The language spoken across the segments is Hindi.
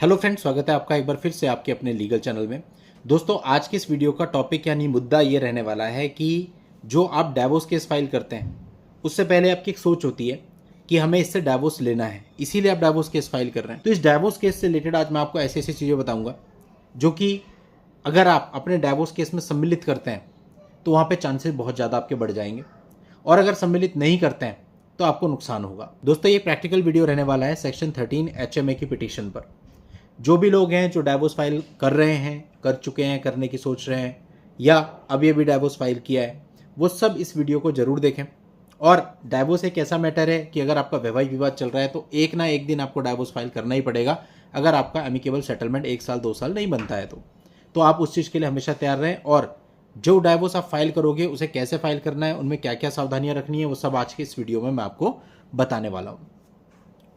हेलो फ्रेंड्स, स्वागत है आपका एक बार फिर से आपके अपने लीगल चैनल में। दोस्तों, आज की इस वीडियो का टॉपिक यानी मुद्दा ये रहने वाला है कि जो आप डाइवोर्स केस फाइल करते हैं उससे पहले आपकी एक सोच होती है कि हमें इससे डाइवोर्स लेना है, इसीलिए आप डाइवोर्स केस फाइल कर रहे हैं। तो इस डाइवोर्स केस से रिलेटेड आज मैं आपको ऐसी ऐसी चीज़ें बताऊंगा जो कि अगर आप अपने डाइवोर्स केस में सम्मिलित करते हैं तो वहाँ पे चांसेस बहुत ज़्यादा आपके बढ़ जाएंगे, और अगर सम्मिलित नहीं करते हैं तो आपको नुकसान होगा। दोस्तों, ये प्रैक्टिकल वीडियो रहने वाला है सेक्शन 13 HMA की पिटीशन पर। जो भी लोग हैं जो डाइवोर्स फाइल कर रहे हैं, कर चुके हैं, करने की सोच रहे हैं, या अभी अभी डाइवोर्स फाइल किया है, वो सब इस वीडियो को जरूर देखें। और डाइवोर्स एक ऐसा मैटर है कि अगर आपका वैवाहिक विवाद चल रहा है तो एक ना एक दिन आपको डाइवोर्स फाइल करना ही पड़ेगा, अगर आपका एमिकेबल सेटलमेंट 1 साल 2 साल नहीं बनता है तो आप उस चीज़ के लिए हमेशा तैयार रहें। और जो डाइवोर्स आप फाइल करोगे उसे कैसे फाइल करना है, उनमें क्या क्या सावधानियां रखनी है, वो सब आज के इस वीडियो में मैं आपको बताने वाला हूँ।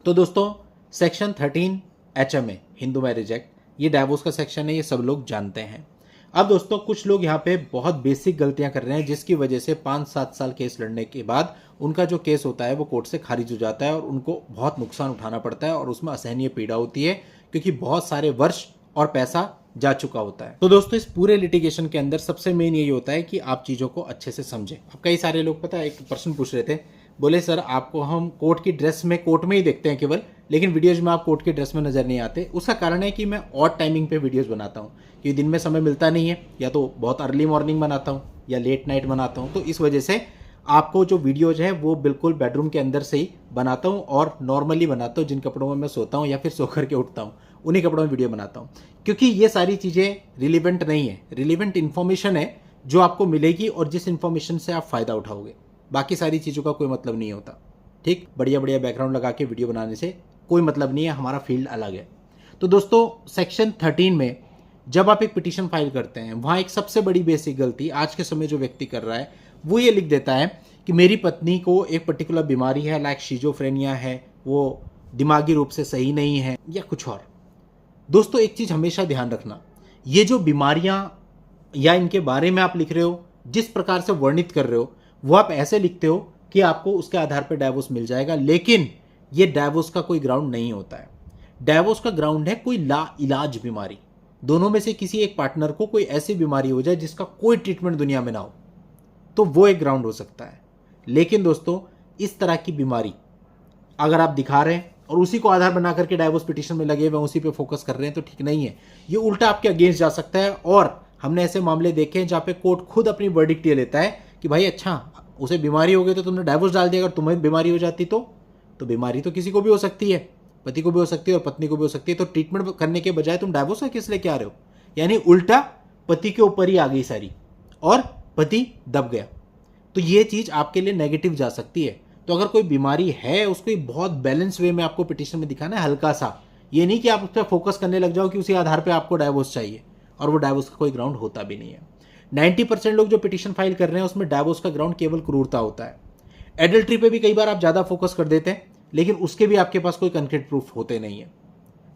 तो दोस्तों, section 13 HMA Hindu marriage act, ये डाइवोर्स का सेक्शन है, ये सब लोग जानते हैं। अब दोस्तों, कुछ लोग यहाँ पे बहुत बेसिक गलतियां कर रहे हैं जिसकी वजह से 5-7 साल केस लड़ने के बाद उनका जो केस होता है वो कोर्ट से खारिज हो जाता है और उनको बहुत नुकसान उठाना पड़ता है और उसमें असहनीय पीड़ा होती है, क्योंकि बहुत सारे वर्ष और पैसा जा चुका होता है। तो दोस्तों, इस पूरे लिटिगेशन के अंदर सबसे मेन यही होता है कि आप चीज़ों को अच्छे से समझें। अब कई सारे लोग, पता है, एक प्रश्न पूछ रहे थे, बोले सर आपको हम कोर्ट की ड्रेस में, कोर्ट में ही देखते हैं केवल, लेकिन वीडियोज में आप कोर्ट की ड्रेस में नजर नहीं आते। उसका कारण है कि मैं ऑड टाइमिंग पे वीडियोज बनाता हूँ, कि दिन में समय मिलता नहीं है, या तो बहुत अर्ली मॉर्निंग बनाता हूँ या लेट नाइट बनाता हूँ। तो इस वजह से आपको जो वीडियोज है वो बिल्कुल बेडरूम के अंदर से ही बनाता हूँ और नॉर्मली बनाता हूँ। जिन कपड़ों में मैं सोता हूँ या फिर सो करके उठता हूँ उन्हीं कपड़ों में वीडियो बनाता हूँ, क्योंकि ये सारी चीज़ें रिलीवेंट नहीं है। रिलीवेंट इन्फॉर्मेशन है जो आपको मिलेगी और जिस इन्फॉर्मेशन से आप फ़ायदा उठाओगे, बाकी सारी चीज़ों का कोई मतलब नहीं होता। ठीक, बढ़िया बढ़िया बैकग्राउंड लगा के वीडियो बनाने से कोई मतलब नहीं है, हमारा फील्ड अलग है। तो दोस्तों, सेक्शन 13 में जब आप एक पिटीशन फाइल करते हैं, वहाँ एक सबसे बड़ी बेसिक गलती आज के समय जो व्यक्ति कर रहा है वो ये लिख देता है कि मेरी पत्नी को एक पर्टिकुलर बीमारी है, लाइक शिजोफ्रेनिया है, वो दिमागी रूप से सही नहीं है, या कुछ और। दोस्तों, एक चीज़ हमेशा ध्यान रखना, ये जो बीमारियां या इनके बारे में आप लिख रहे हो, जिस प्रकार से वर्णित कर रहे हो, वो आप ऐसे लिखते हो कि आपको उसके आधार पर डाइवोर्स मिल जाएगा, लेकिन ये डाइवोर्स का कोई ग्राउंड नहीं होता है। डाइवोर्स का ग्राउंड है कोई ला इलाज बीमारी। दोनों में से किसी एक पार्टनर को कोई ऐसी बीमारी हो जाए जिसका कोई ट्रीटमेंट दुनिया में ना हो, तो वो एक ग्राउंड हो सकता है। लेकिन दोस्तों, इस तरह की बीमारी अगर आप दिखा रहे हैं और उसी को आधार बना करके डाइवोर्स पिटीशन में लगे हुए उसी पे फोकस कर रहे हैं, तो ठीक नहीं है। ये उल्टा आपके अगेंस्ट जा सकता है। और हमने ऐसे मामले देखे हैं जहाँ पे कोर्ट खुद अपनी वर्डिक्ट ये लेता है कि भाई अच्छा, उसे बीमारी हो गई तो तुमने डाइवोर्स डाल दिया, अगर तुम्हें बीमारी हो जाती तो बीमारी तो किसी को भी हो सकती है, पति को भी हो सकती है और पत्नी को भी हो सकती है। तो ट्रीटमेंट करने के बजाय तुम डाइवोर्स का किस लेके आ रहे हो? यानी उल्टा पति के ऊपर ही आ गई सारी और पति दब गया। तो ये चीज़ आपके लिए नेगेटिव जा सकती है। तो अगर कोई बीमारी है उसको बहुत बैलेंस वे में आपको पिटीशन में दिखाना है, हल्का सा। ये नहीं कि आप उस पर फोकस करने लग जाओ कि उसी आधार पे आपको डाइवोर्स चाहिए, और वो डाइवोर्स का कोई ग्राउंड होता भी नहीं है। 90% लोग जो पिटीशन फाइल कर रहे हैं उसमें डाइवोर्स का ग्राउंड केवल क्रूरता होता है। एडल्ट्री पे भी कई बार आप ज़्यादा फोकस कर देते हैं, लेकिन उसके भी आपके पास कोई कंक्रीट प्रूफ होते नहीं है,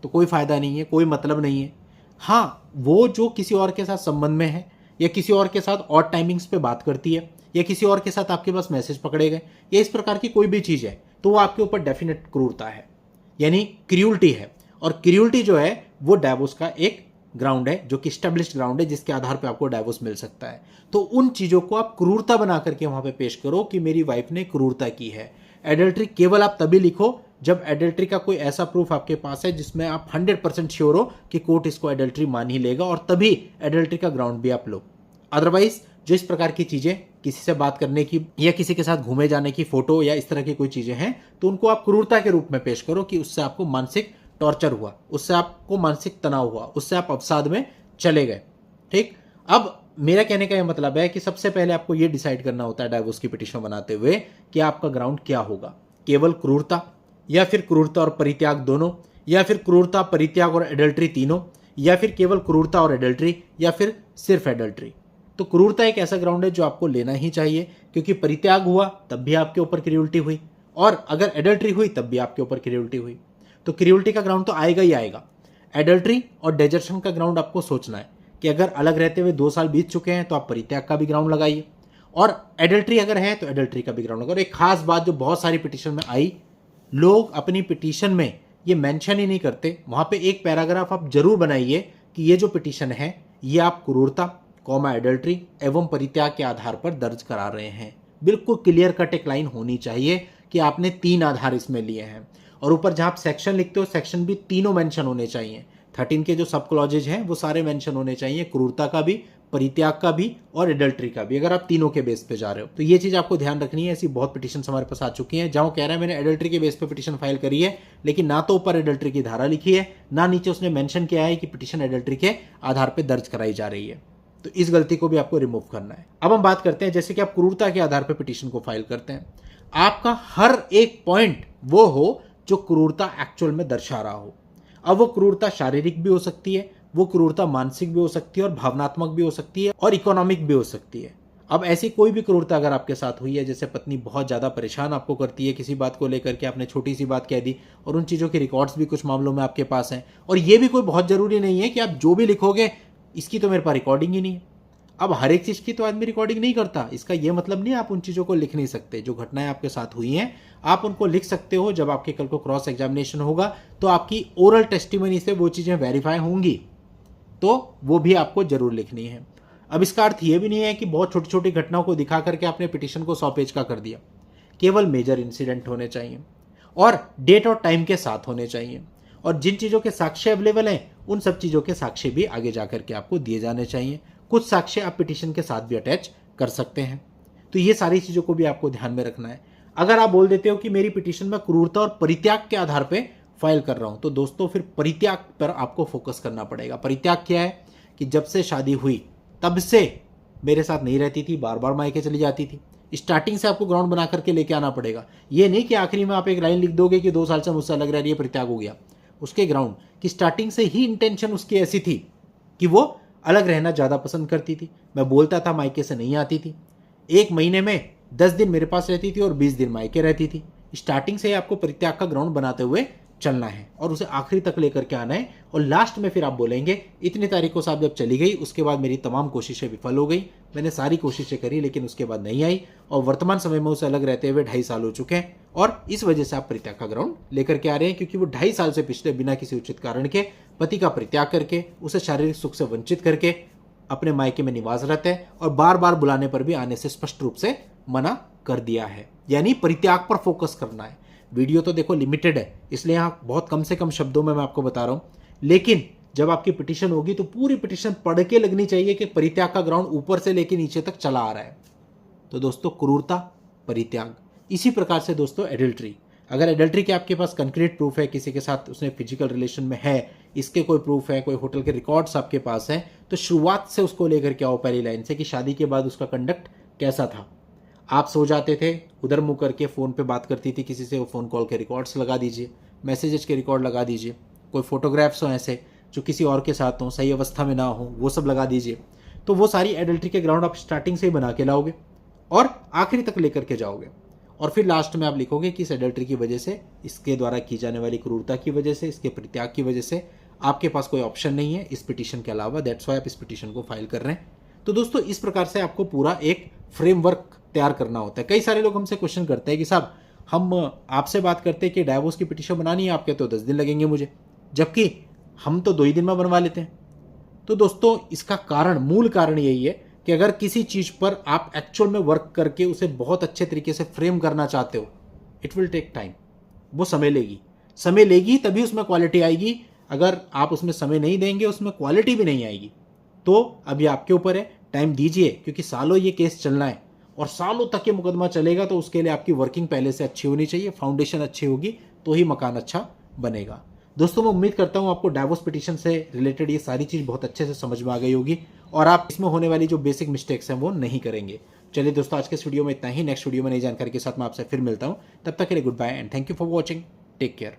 तो कोई फायदा नहीं है, कोई मतलब नहीं है। हाँ, वो जो किसी और के साथ संबंध में है, या किसी और के साथ ऑड टाइमिंग्स पे बात करती है, या किसी और के साथ आपके पास मैसेज पकड़े गए, या इस प्रकार की कोई भी चीज़ है, तो वो आपके ऊपर डेफिनेट क्रूरता है, यानी क्रियुल्टी है। और क्रियुल्टी जो है वो डाइवोर्स का एक ग्राउंड है, जो कि स्टेब्लिश्ड ग्राउंड है, जिसके आधार पे आपको डाइवोर्स मिल सकता है। तो उन चीज़ों को आप क्रूरता बना करके वहाँ पे पेश करो कि मेरी वाइफ ने क्रूरता की है। एडल्ट्री केवल आप तभी लिखो जब एडल्ट्री का कोई ऐसा प्रूफ आपके पास है जिसमें आप 100% श्योर हो कि कोर्ट इसको एडल्ट्री मान ही लेगा, और तभी एडल्ट्री का ग्राउंड भी आप लो। अदरवाइज जो इस प्रकार की चीज़ें, किसी से बात करने की या किसी के साथ घूमे जाने की फोटो या इस तरह की कोई चीज़ें हैं, तो उनको आप क्रूरता के रूप में पेश करो कि उससे आपको मानसिक टॉर्चर हुआ, उससे आपको मानसिक तनाव हुआ, उससे आप अवसाद में चले गए। ठीक, अब मेरा कहने का यह मतलब है कि सबसे पहले आपको यह डिसाइड करना होता है डाइवोर्स की पिटीशन बनाते हुए कि आपका ग्राउंड क्या होगा। केवल क्रूरता, या फिर क्रूरता और परित्याग दोनों, या फिर क्रूरता, परित्याग और एडल्ट्री तीनों, या फिर केवल क्रूरता और एडल्ट्री, या फिर सिर्फ एडल्ट्री। तो क्रूरता एक ऐसा ग्राउंड है जो आपको लेना ही चाहिए, क्योंकि परित्याग हुआ तब भी आपके ऊपर क्रियुल्टी हुई, और अगर एडल्ट्री हुई तब भी आपके ऊपर क्रियुल्टी हुई। तो क्रियुल्टी का ग्राउंड तो आएगा ही आएगा। एडल्ट्री और डेजर्शन का ग्राउंड आपको सोचना है कि अगर अलग रहते हुए 2 साल बीत चुके हैं तो आप परित्याग का भी ग्राउंड लगाइए, और एडल्ट्री अगर है तो एडल्ट्री का भी ग्राउंड लगाओ। और एक खास बात जो बहुत सारी पिटीशन में आई, लोग अपनी पिटीशन में ये मेंशन ही नहीं करते। वहाँ पे एक पैराग्राफ आप जरूर बनाइए कि ये जो पिटीशन है ये आप क्रूरता, एडल्ट्री एवं परित्याग के आधार पर दर्ज करा रहे हैं। बिल्कुल क्लियर कट एक लाइन होनी चाहिए कि आपने 3 आधार इसमें लिए हैं। और ऊपर जहाँ आप सेक्शन लिखते हो सेक्शन भी तीनों मेंशन होने चाहिए। 13 के जो सब क्लॉजेज हैं वो सारे मेंशन होने चाहिए, क्रूरता का भी, परित्याग का भी और एडल्ट्री का भी, अगर आप तीनों के बेस पे जा रहे हो तो ये चीज आपको ध्यान रखनी है। ऐसी बहुत पिटीशन हमारे पास आ चुकी हैं जहां वो कह रहा है मैंने एडल्ट्री के बेस पे पिटीशन फाइल करी है, लेकिन ना तो ऊपर एडल्ट्री की धारा लिखी है ना नीचे उसने मेंशन किया है कि पिटीशन एडल्ट्री के आधार पर दर्ज कराई जा रही है। तो इस गलती को भी आपको रिमूव करना है। अब हम बात करते हैं जैसे कि आप क्रूरता के आधार पर पिटीशन को फाइल करते हैं, आपका हर एक पॉइंट वो हो जो क्रूरता एक्चुअल में दर्शा रहा हो। अब वो क्रूरता शारीरिक भी हो सकती है, वो क्रूरता मानसिक भी हो सकती है और भावनात्मक भी हो सकती है और इकोनॉमिक भी हो सकती है। अब ऐसी कोई भी क्रूरता अगर आपके साथ हुई है, जैसे पत्नी बहुत ज़्यादा परेशान आपको करती है किसी बात को लेकर के, आपने छोटी सी बात कह दी और उन चीज़ों के रिकॉर्ड्स भी कुछ मामलों में आपके पास हैं, और ये भी कोई बहुत ज़रूरी नहीं है कि आप जो भी लिखोगे इसकी तो मेरे पास रिकॉर्डिंग ही नहीं है। अब हर एक चीज़ की तो आदमी रिकॉर्डिंग नहीं करता, इसका ये मतलब नहीं आप उन चीज़ों को लिख नहीं सकते। जो घटनाएं आपके साथ हुई हैं आप उनको लिख सकते हो। जब आपके कल को क्रॉस एग्जामिनेशन होगा तो आपकी ओरल टेस्टिमनी से वो चीज़ें वेरीफाई होंगी, तो वो भी आपको जरूर लिखनी है। अब इसका अर्थ ये भी नहीं है कि बहुत छोटी छोटी घटनाओं को दिखा करके आपने पिटीशन को 100 पेज का कर दिया। केवल मेजर इंसिडेंट होने चाहिए और डेट और टाइम के साथ होने चाहिए, और जिन चीज़ों के साक्ष्य अवेलेबल हैं उन सब चीज़ों के साक्ष्य भी आगे जाकर के आपको दिए जाने चाहिए। कुछ साक्ष्य आप पिटीशन के साथ भी अटैच कर सकते हैं। तो ये सारी चीज़ों को भी आपको ध्यान में रखना है। अगर आप बोल देते हो कि मेरी पिटीशन में क्रूरता और परित्याग के आधार पर फाइल कर रहा हूं, तो दोस्तों फिर परित्याग पर आपको फोकस करना पड़ेगा। परित्याग क्या है कि जब से शादी हुई तब से मेरे साथ नहीं रहती थी, बार बार मायके चली जाती थी। स्टार्टिंग से आपको ग्राउंड बना करके लेके आना पड़ेगा। ये नहीं कि आखिरी में आप एक लाइन लिख दोगे कि 2 साल से मुझसे अलग रह रही है, परित्याग हो गया। उसके ग्राउंड की स्टार्टिंग से ही इंटेंशन उसकी ऐसी थी कि वो अलग रहना ज़्यादा पसंद करती थी। मैं बोलता था मायके से नहीं आती थी, 1 महीने में 10 दिन मेरे पास रहती थी और 20 दिन मायके रहती थी। स्टार्टिंग से ही आपको परित्याग का ग्राउंड बनाते हुए चलना है और उसे आखिरी तक लेकर के आना है। और लास्ट में फिर आप बोलेंगे इतनी तारीखों से आप जब चली गई उसके बाद मेरी तमाम कोशिशें विफल हो गई, मैंने सारी कोशिशें करी लेकिन उसके बाद नहीं आई, और वर्तमान समय में उसे अलग रहते हुए 2.5 साल हो चुके हैं और इस वजह से आप परित्याग का ग्राउंड लेकर के आ रहे हैं, क्योंकि वो 2.5 साल से पिछले बिना किसी उचित कारण के पति का परित्याग करके उसे शारीरिक सुख से वंचित करके अपने मायके में निवास रहते हैं और बार बार बुलाने पर भी आने से स्पष्ट रूप से मना कर दिया है। यानी परित्याग पर फोकस करना है। वीडियो तो देखो लिमिटेड है, इसलिए यहाँ बहुत कम से कम शब्दों में मैं आपको बता रहा हूँ, लेकिन जब आपकी पिटीशन होगी तो पूरी पिटीशन पढ़ के लगनी चाहिए कि परित्याग का ग्राउंड ऊपर से लेके नीचे तक चला आ रहा है। तो दोस्तों क्रूरता, परित्याग, इसी प्रकार से दोस्तों एडल्ट्री। अगर एडल्ट्री के आपके पास कंक्रीट प्रूफ है, किसी के साथ उसने फिजिकल रिलेशन में है, इसके कोई प्रूफ है, कोई होटल के रिकॉर्ड्स आपके पास है, तो शुरुआत से उसको लेकर के आओ पहली लाइन से कि शादी के बाद उसका कंडक्ट कैसा था। आप सो जाते थे, उधर मुंह करके फ़ोन पे बात करती थी किसी से, वो फ़ोन कॉल के रिकॉर्ड्स लगा दीजिए, मैसेजेस के रिकॉर्ड लगा दीजिए, कोई फोटोग्राफ्स हो ऐसे जो किसी और के साथ हों, सही अवस्था में ना हो, वो सब लगा दीजिए। तो वो सारी एडल्ट्री के ग्राउंड आप स्टार्टिंग से ही बना के लाओगे और आखिरी तक लेकर के जाओगे, और फिर लास्ट में आप लिखोगे कि इस एडल्ट्री की वजह से, इसके द्वारा की जाने वाली क्रूरता की वजह से, इसके परित्याग की वजह से आपके पास कोई ऑप्शन नहीं है इस पिटीशन के अलावा, दैट्स वाई आप इस पिटीशन को फाइल कर रहे हैं। तो दोस्तों इस प्रकार से आपको पूरा एक फ्रेमवर्क तैयार करना होता है। कई सारे लोग हमसे क्वेश्चन करते हैं कि साहब हम आपसे बात करते हैं कि डाइवोर्स की पिटीशन बनानी है, आप कहते हो 10 दिन लगेंगे मुझे, जबकि हम तो 2 ही दिन में बनवा लेते हैं। तो दोस्तों इसका कारण, मूल कारण यही है कि अगर किसी चीज़ पर आप एक्चुअल में वर्क करके उसे बहुत अच्छे तरीके से फ्रेम करना चाहते हो, इट विल टेक टाइम, वो समय लेगी तभी उसमें क्वालिटी आएगी। अगर आप उसमें समय नहीं देंगे उसमें क्वालिटी भी नहीं आएगी। तो अभी आपके ऊपर है, टाइम दीजिए, क्योंकि सालों ये केस चलना है और सालों तक ये मुकदमा चलेगा। तो उसके लिए आपकी वर्किंग पहले से अच्छी होनी चाहिए, फाउंडेशन अच्छी होगी तो ही मकान अच्छा बनेगा। दोस्तों मैं उम्मीद करता हूँ आपको डाइवोर्स पिटीशन से रिलेटेड ये सारी चीज़ बहुत अच्छे से समझ में आ गई होगी और आप इसमें होने वाली जो बेसिक मिस्टेक्स हैं वो नहीं करेंगे। चलिए दोस्तों आज के इस वीडियो में इतना ही। नेक्स्ट वीडियो में नई जानकारी के साथ मैं आपसे फिर मिलता हूँ। तब तक के लिए goodbye and thank you for watching. Take care.